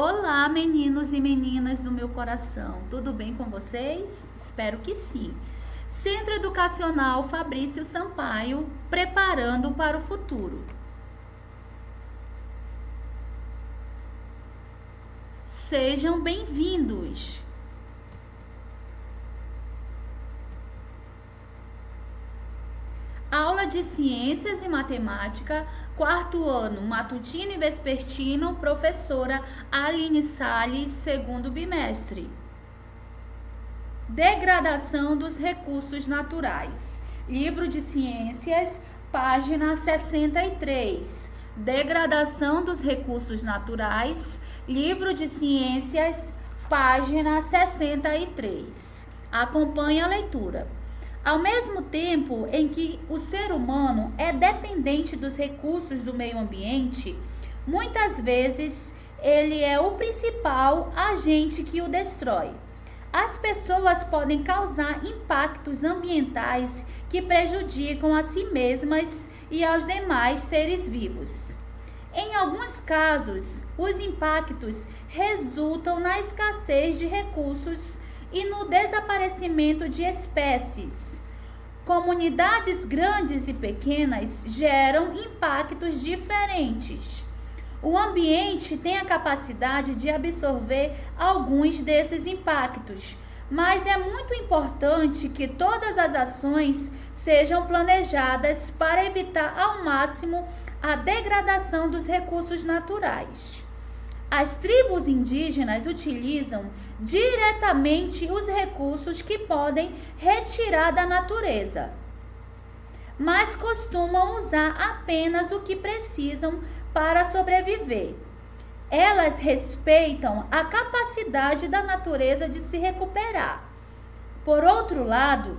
Olá, meninos e meninas do meu coração. Tudo bem com vocês? Espero que sim. Centro Educacional Fabrício Sampaio, preparando para o futuro. Sejam bem-vindos. Aula de Ciências e Matemática, quarto ano, matutino e vespertino, professora Aline Salles, segundo bimestre. Degradação dos recursos naturais. Livro de Ciências, página 63. Degradação dos recursos naturais. Livro de Ciências, página 63. Acompanhe a leitura. Ao mesmo tempo em que o ser humano é dependente dos recursos do meio ambiente, muitas vezes ele é o principal agente que o destrói. As pessoas podem causar impactos ambientais que prejudicam a si mesmas e aos demais seres vivos. Em alguns casos, os impactos resultam na escassez de recursos e no desaparecimento de espécies. Comunidades grandes e pequenas geram impactos diferentes. O ambiente tem a capacidade de absorver alguns desses impactos, mas é muito importante que todas as ações sejam planejadas para evitar ao máximo a degradação dos recursos naturais. As tribos indígenas utilizam diretamente os recursos que podem retirar da natureza, mas costumam usar apenas o que precisam para sobreviver. Elas respeitam a capacidade da natureza de se recuperar. Por outro lado,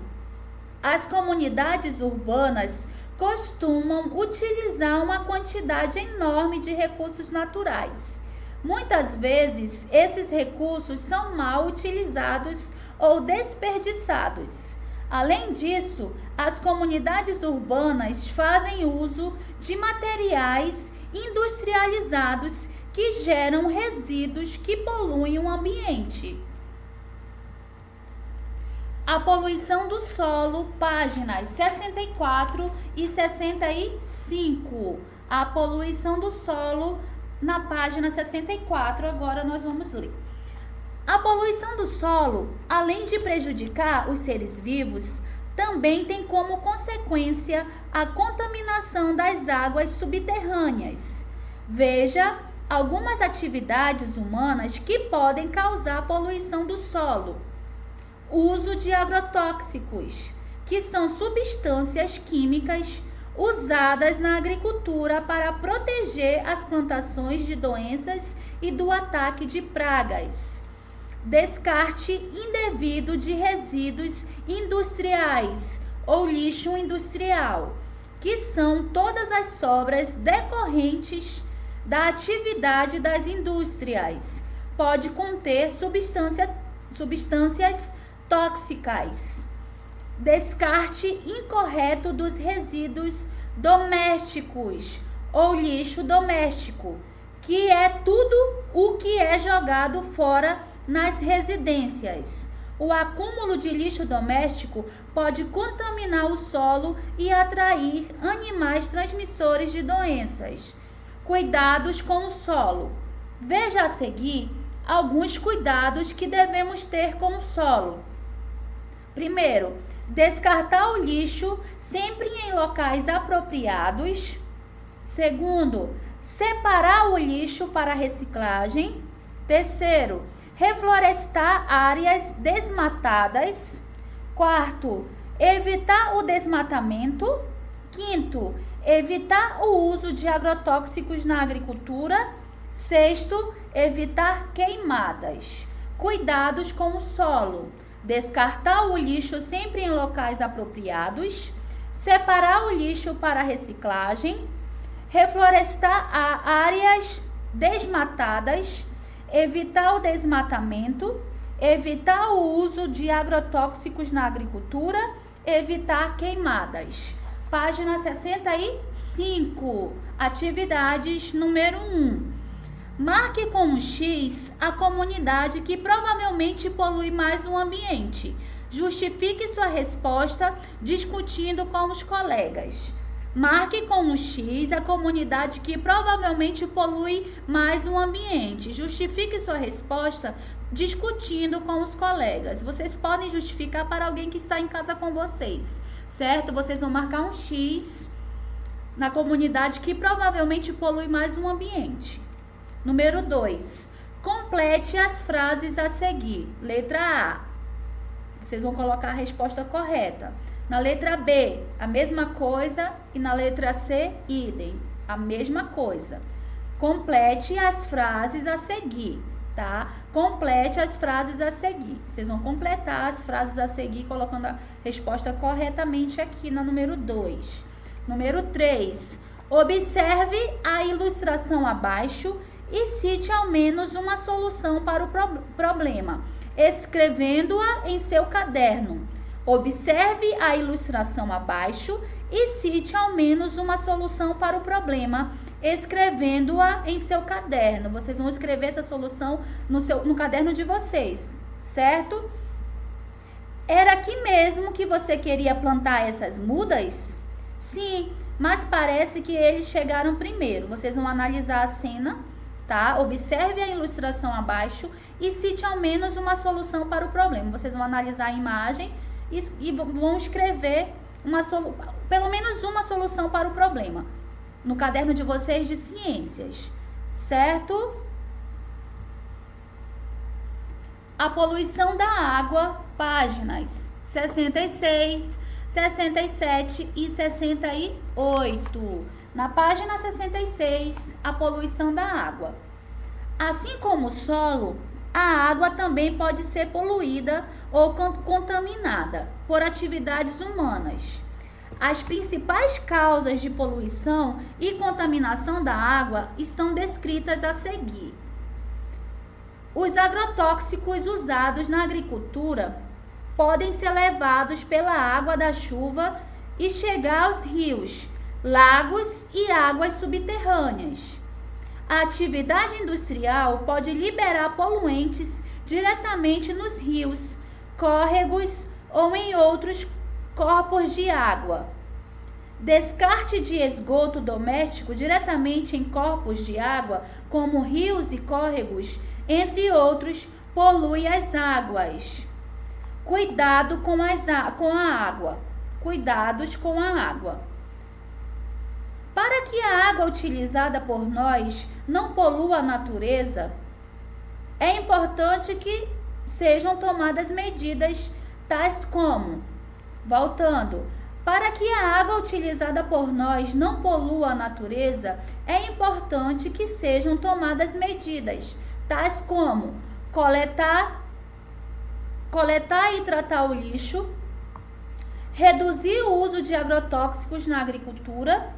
as comunidades urbanas costumam utilizar uma quantidade enorme de recursos naturais. Muitas vezes, esses recursos são mal utilizados ou desperdiçados. Além disso, as comunidades urbanas fazem uso de materiais industrializados que geram resíduos que poluem o ambiente. A poluição do solo, páginas 64 e 65. A poluição do solo, na página 64, agora nós vamos ler. A poluição do solo, além de prejudicar os seres vivos, também tem como consequência a contaminação das águas subterrâneas. Veja algumas atividades humanas que podem causar poluição do solo. Uso de agrotóxicos, que são substâncias químicas usadas na agricultura para proteger as plantações de doenças e do ataque de pragas. Descarte indevido de resíduos industriais ou lixo industrial, que são todas as sobras decorrentes da atividade das indústrias. Pode conter substâncias tóxicas. Descarte incorreto dos resíduos domésticos ou lixo doméstico, que é tudo o que é jogado fora nas residências. O acúmulo de lixo doméstico pode contaminar o solo e atrair animais transmissores de doenças. Cuidados com o solo. Veja a seguir alguns cuidados que devemos ter com o solo. Primeiro, descartar o lixo sempre em locais apropriados. Segundo, separar o lixo para reciclagem. Terceiro, reflorestar áreas desmatadas. Quarto, evitar o desmatamento. Quinto, evitar o uso de agrotóxicos na agricultura. Sexto, evitar queimadas. Cuidados com o solo. Descartar o lixo sempre em locais apropriados, separar o lixo para reciclagem, reflorestar áreas desmatadas, evitar o desmatamento, evitar o uso de agrotóxicos na agricultura, evitar queimadas. Página 65, atividades número 1. Marque com um X a comunidade que provavelmente polui mais o ambiente. Justifique sua resposta discutindo com os colegas. Marque com um X a comunidade que provavelmente polui mais o ambiente. Justifique sua resposta discutindo com os colegas. Vocês podem justificar para alguém que está em casa com vocês, certo? Vocês vão marcar um X na comunidade que provavelmente polui mais o ambiente. Número 2. Complete as frases a seguir. Letra A. Vocês vão colocar a resposta correta. Na letra B, a mesma coisa. E na letra C, idem. A mesma coisa. Complete as frases a seguir, tá? Complete as frases a seguir. Vocês vão completar as frases a seguir colocando a resposta corretamente aqui na número 2. Número 3. Observe a ilustração abaixo e cite ao menos uma solução para o problema, escrevendo-a em seu caderno. Observe a ilustração abaixo e cite ao menos uma solução para o problema, escrevendo-a em seu caderno. Vocês vão escrever essa solução no caderno de vocês, certo? Era aqui mesmo que você queria plantar essas mudas? Sim, mas parece que eles chegaram primeiro. Vocês vão analisar a cena, tá? Observe a ilustração abaixo e cite ao menos uma solução para o problema. Vocês vão analisar a imagem e vão escrever pelo menos uma solução para o problema no caderno de vocês de ciências, certo? A poluição da água, páginas 66, 67 e 68. Na página 66, a poluição da água. Assim como o solo, a água também pode ser poluída ou contaminada por atividades humanas. As principais causas de poluição e contaminação da água estão descritas a seguir. Os agrotóxicos usados na agricultura podem ser levados pela água da chuva e chegar aos rios, lagos e águas subterrâneas. A atividade industrial pode liberar poluentes diretamente nos rios, córregos ou em outros corpos de água. Descarte de esgoto doméstico diretamente em corpos de água, como rios e córregos, entre outros, polui as águas. Cuidado com a água. Cuidados com a água. Para que a água utilizada por nós não polua a natureza, é importante que sejam tomadas medidas tais como, voltando, para que a água utilizada por nós não polua a natureza, é importante que sejam tomadas medidas tais como coletar e tratar o lixo, reduzir o uso de agrotóxicos na agricultura,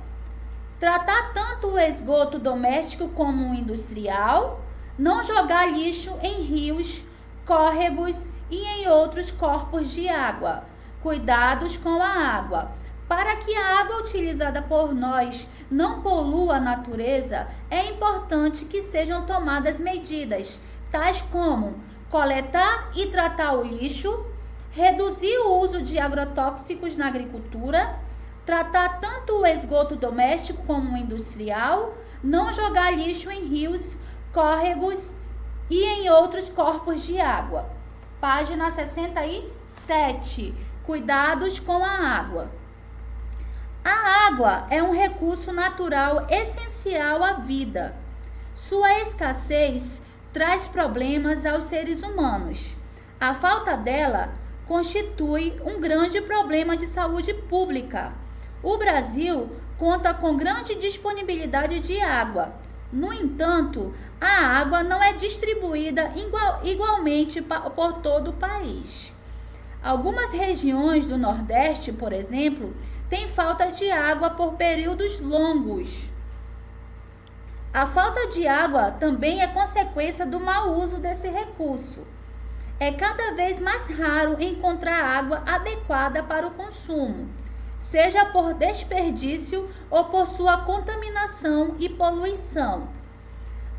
tratar tanto o esgoto doméstico como o industrial, não jogar lixo em rios, córregos e em outros corpos de água. Cuidados com a água. Para que a água utilizada por nós não polua a natureza, é importante que sejam tomadas medidas, tais como coletar e tratar o lixo, reduzir o uso de agrotóxicos na agricultura, tratar tanto o esgoto doméstico como o industrial, não jogar lixo em rios, córregos e em outros corpos de água. Página 67. Cuidados com a água. A água é um recurso natural essencial à vida. Sua escassez traz problemas aos seres humanos. A falta dela constitui um grande problema de saúde pública. O Brasil conta com grande disponibilidade de água. No entanto, a água não é distribuída igualmente por todo o país. Algumas regiões do Nordeste, por exemplo, têm falta de água por períodos longos. A falta de água também é consequência do mau uso desse recurso. É cada vez mais raro encontrar água adequada para o consumo, seja por desperdício ou por sua contaminação e poluição.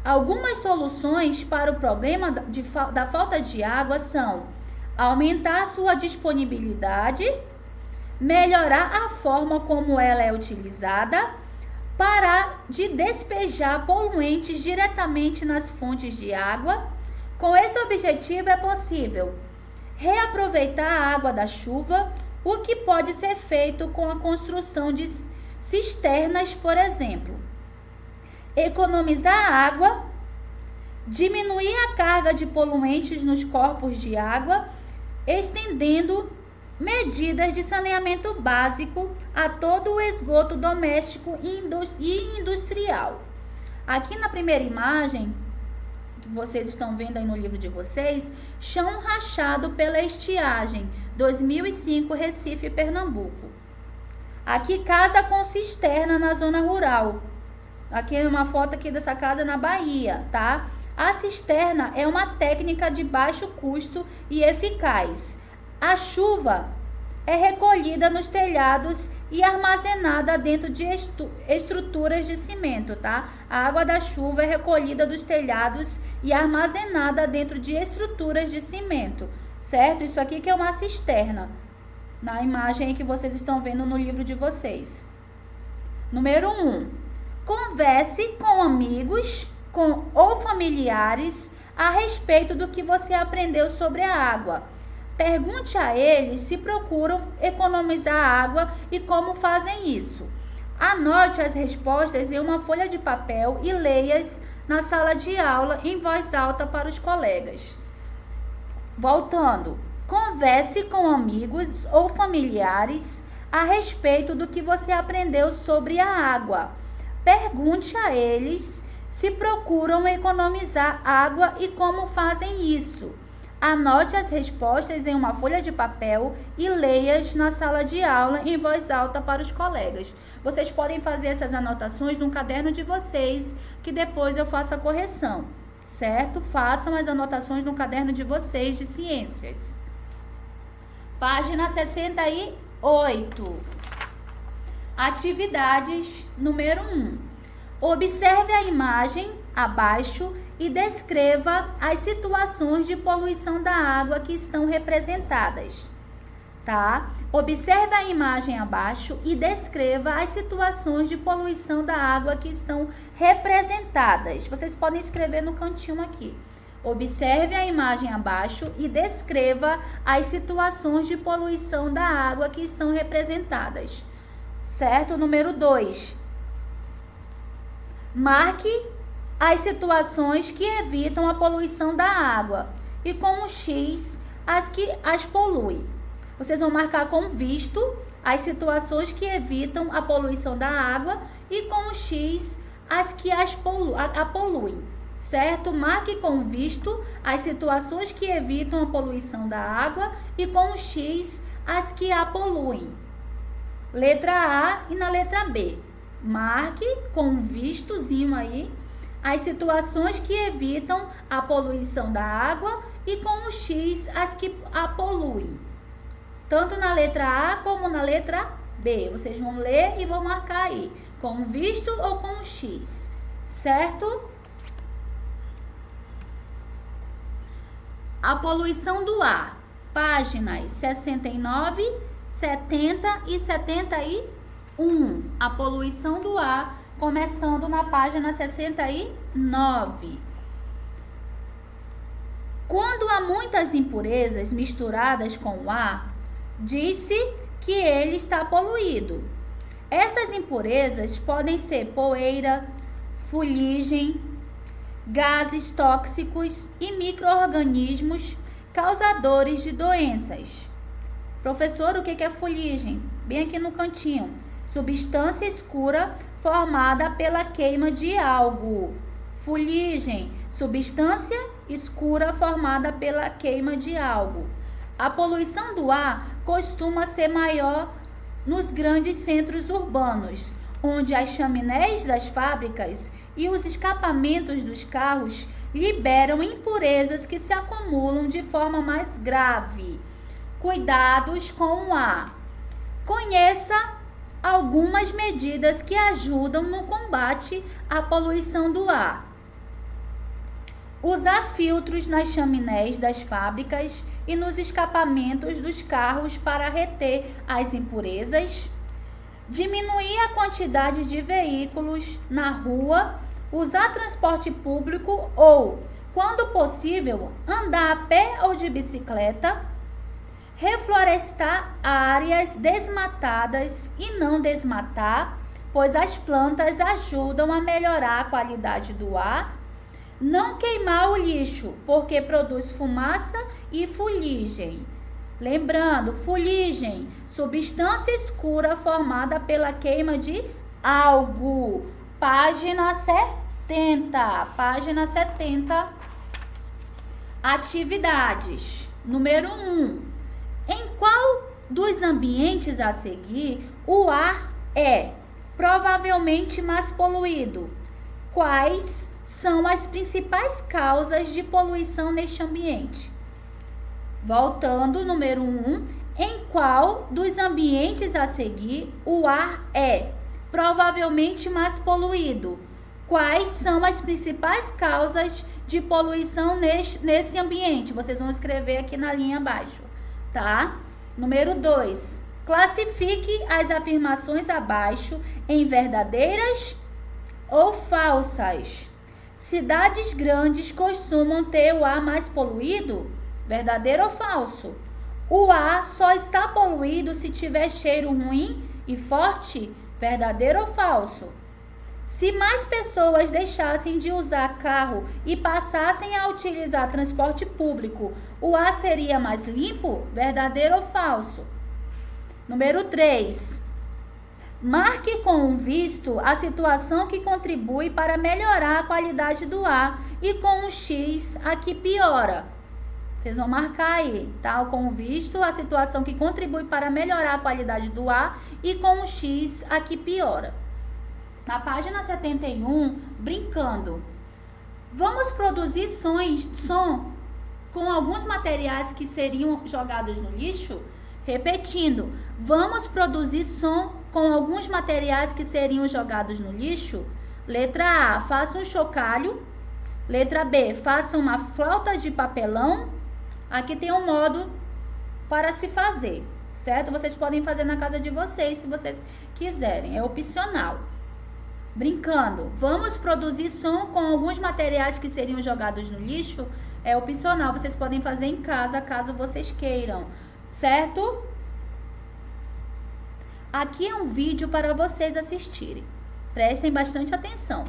Algumas soluções para o problema da falta de água são aumentar sua disponibilidade, melhorar a forma como ela é utilizada, parar de despejar poluentes diretamente nas fontes de água. Com esse objetivo é possível reaproveitar a água da chuva, o que pode ser feito com a construção de cisternas, por exemplo. Economizar água, diminuir a carga de poluentes nos corpos de água, estendendo medidas de saneamento básico a todo o esgoto doméstico e industrial. Aqui na primeira imagem, que vocês estão vendo aí no livro de vocês, chão rachado pela estiagem, 2005, Recife, Pernambuco. Aqui casa com cisterna na zona rural. Aqui é uma foto aqui dessa casa na Bahia, tá? A cisterna é uma técnica de baixo custo e eficaz. A chuva é recolhida nos telhados e armazenada dentro de estruturas de cimento, tá? A água da chuva é recolhida dos telhados e armazenada dentro de estruturas de cimento, certo? Isso aqui que é uma cisterna, na imagem aí que vocês estão vendo no livro de vocês. Número 1. Converse com amigos ou familiares a respeito do que você aprendeu sobre a água. Pergunte a eles se procuram economizar água e como fazem isso. Anote as respostas em uma folha de papel e leia-as na sala de aula em voz alta para os colegas. Voltando, converse com amigos ou familiares a respeito do que você aprendeu sobre a água. Pergunte a eles se procuram economizar água e como fazem isso. Anote as respostas em uma folha de papel e leia-as na sala de aula em voz alta para os colegas. Vocês podem fazer essas anotações no caderno de vocês, que depois eu faço a correção, certo? Façam as anotações no caderno de vocês de ciências. Página 68. Atividades número 1. Observe a imagem abaixo e descreva as situações de poluição da água que estão representadas, tá? Observe a imagem abaixo e descreva as situações de poluição da água que estão representadas. Vocês podem escrever no cantinho aqui. Observe a imagem abaixo e descreva as situações de poluição da água que estão representadas, certo? Número 2. Marque as situações que evitam a poluição da água e com um X as que as poluem. Vocês vão marcar com visto as situações que evitam a poluição da água e com um X as que a poluem, certo? Marque com visto as situações que evitam a poluição da água e com um X as que a poluem. Letra A e na letra B. Marque com um vistozinho aí as situações que evitam a poluição da água e com o X as que a poluem. Tanto na letra A como na letra B. Vocês vão ler e vão marcar aí, com visto ou com o X, certo? A poluição do ar. Páginas 69, 70 e 71. A poluição do ar, começando na página 69. Quando há muitas impurezas misturadas com o ar, diz-se que ele está poluído. Essas impurezas podem ser poeira, fuligem, gases tóxicos e micro-organismos causadores de doenças. Professor, o que é fuligem? Bem aqui no cantinho. Substância escura formada pela queima de algo. Fuligem, substância escura formada pela queima de algo. A poluição do ar costuma ser maior nos grandes centros urbanos, onde as chaminés das fábricas e os escapamentos dos carros liberam impurezas que se acumulam de forma mais grave. Cuidados com o ar. Conheça algumas medidas que ajudam no combate à poluição do ar. Usar filtros nas chaminés das fábricas e nos escapamentos dos carros para reter as impurezas. Diminuir a quantidade de veículos na rua, usar transporte público ou, quando possível, andar a pé ou de bicicleta. Reflorestar áreas desmatadas e não desmatar, pois as plantas ajudam a melhorar a qualidade do ar. Não queimar o lixo, porque produz fumaça e fuligem. Lembrando, fuligem, substância escura formada pela queima de algo. Página 70. Página 70. Atividades. Número 1. Em qual dos ambientes a seguir o ar é provavelmente mais poluído? Quais são as principais causas de poluição neste ambiente? Voltando, número 1. Em qual dos ambientes a seguir o ar é provavelmente mais poluído? Quais são as principais causas de poluição nesse ambiente? Vocês vão escrever aqui na linha abaixo, tá? Número 2. Classifique as afirmações abaixo em verdadeiras ou falsas. Cidades grandes costumam ter o ar mais poluído? Verdadeiro ou falso? O ar só está poluído se tiver cheiro ruim e forte? Verdadeiro ou falso? Se mais pessoas deixassem de usar carro e passassem a utilizar transporte público, o ar seria mais limpo? Verdadeiro ou falso? Número 3. Marque com um visto a situação que contribui para melhorar a qualidade do ar e com um X a que piora. Vocês vão marcar aí, tá? Com um visto a situação que contribui para melhorar a qualidade do ar e com um X a que piora. Na página 71, brincando. Vamos produzir som com alguns materiais que seriam jogados no lixo? Repetindo, vamos produzir som com alguns materiais que seriam jogados no lixo? Letra A, faça um chocalho. Letra B, faça uma flauta de papelão. Aqui tem um modo para se fazer, certo? Vocês podem fazer na casa de vocês, se vocês quiserem, é opcional. Brincando, vamos produzir som com alguns materiais que seriam jogados no lixo? É opcional, vocês podem fazer em casa, caso vocês queiram, certo? Aqui é um vídeo para vocês assistirem. Prestem bastante atenção.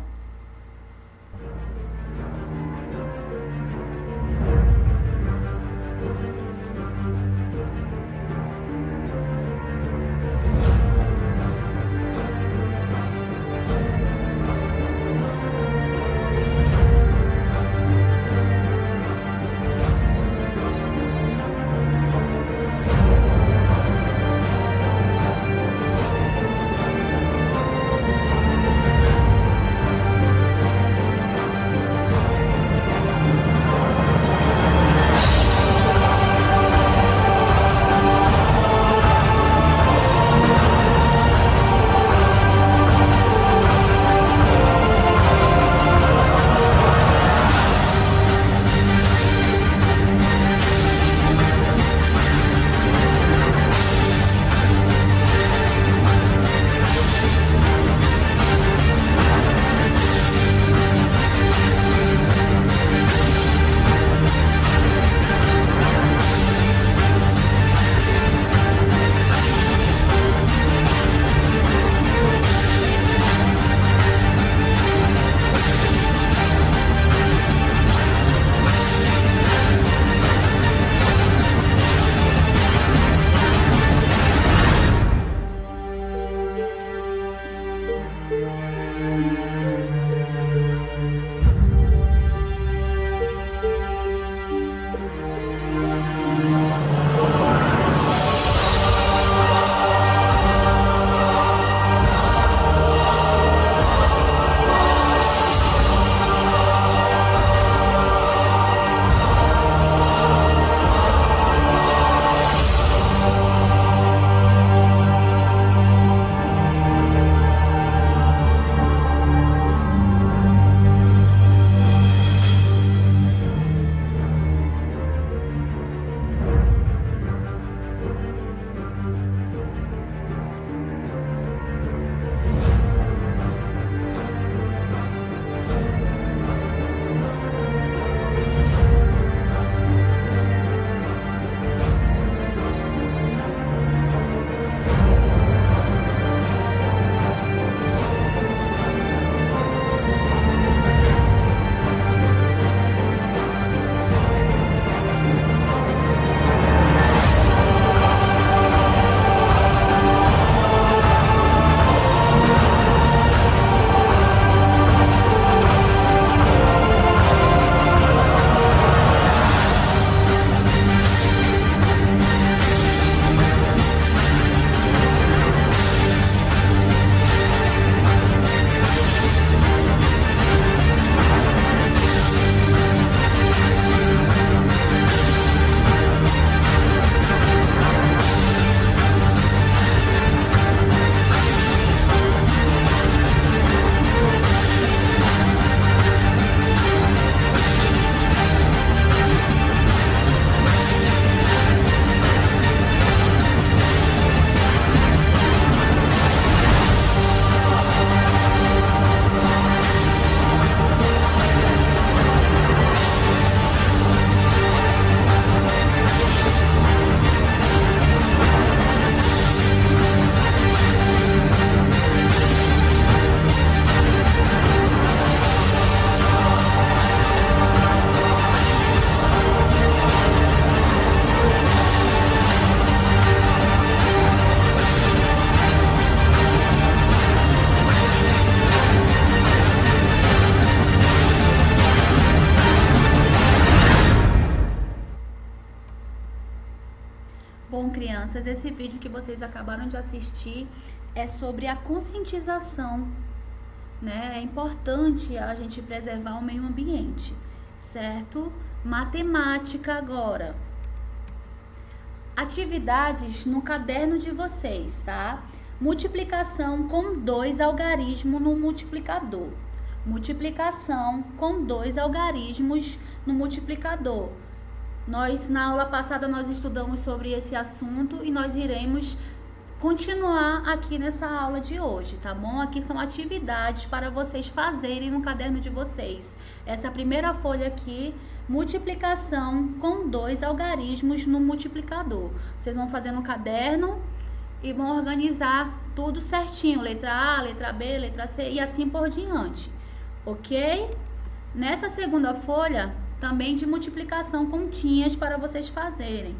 crianças, esse vídeo que vocês acabaram de assistir é sobre a conscientização, né? É importante a gente preservar o meio ambiente, certo? Matemática agora. Atividades no caderno de vocês, tá? Multiplicação com 2 algarismos no multiplicador. Multiplicação com 2 algarismos no multiplicador. Na aula passada, nós estudamos sobre esse assunto e nós iremos continuar aqui nessa aula de hoje, tá bom? Aqui são atividades para vocês fazerem no caderno de vocês. Essa primeira folha aqui, multiplicação com 2 algarismos no multiplicador. Vocês vão fazer no caderno e vão organizar tudo certinho, letra A, letra B, letra C e assim por diante, ok? Nessa segunda folha, também de multiplicação continhas para vocês fazerem,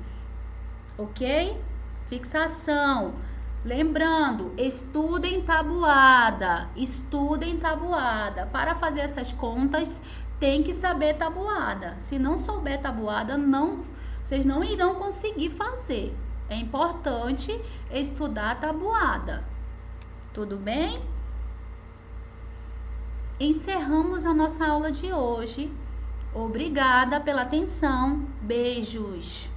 ok? Fixação. Lembrando, estudem tabuada. Estudem tabuada. Para fazer essas contas, tem que saber tabuada. Se não souber tabuada, vocês não irão conseguir fazer. É importante estudar tabuada. Tudo bem? Encerramos a nossa aula de hoje. Obrigada pela atenção. Beijos.